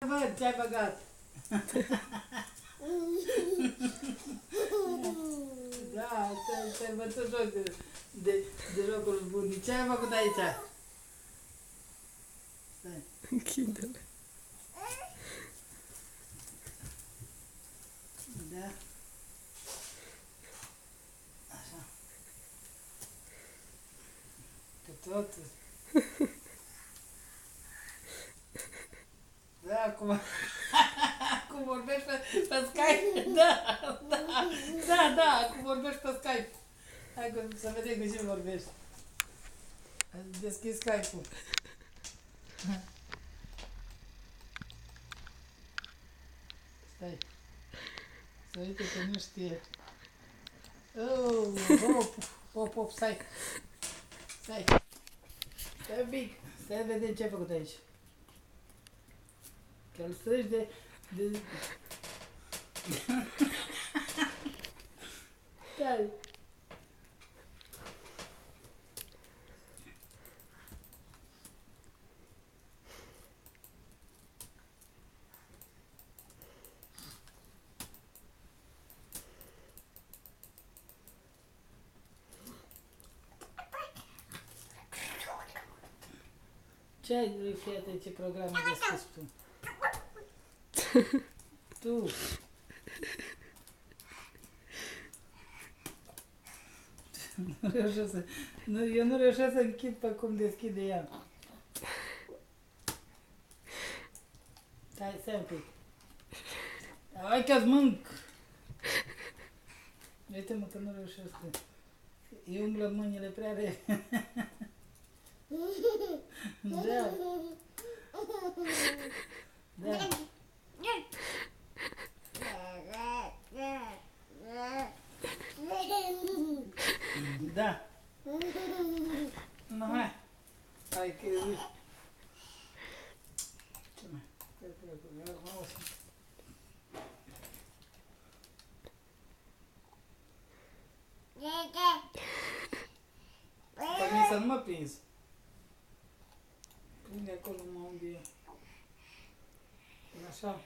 Văd ce-ai băgat. Da, te-ai bătut joc de jocul bun. Ce ai făcut aici? Stai. Închide-le. Da. Așa. Că tot... Da, acum... Acum vorbești pe Skype. Da, acum vorbești pe Skype. Hai să vedem cu ce vorbești. Deschis Skype-ul. Stai. Să uite că nu știe. Hop, stai. Stai un pic. Stai, vedem ce ai făcut aici. Că îl strângi de... Stai. Ce ai fiat ce programe deschis tu? Tu. Nu reușesc să... Eu nu reușesc să închid pe cum deschide ea. Stai un pic. Hai că-ți mânc! Uite-mă că nu reușesc să... Îi umblă mâinile prea repede. Da. Da. Da. Nu, hai. Hai că... Ce mai? Pe mine să nu mă prins. Prinde acolo mă unde e. Așa.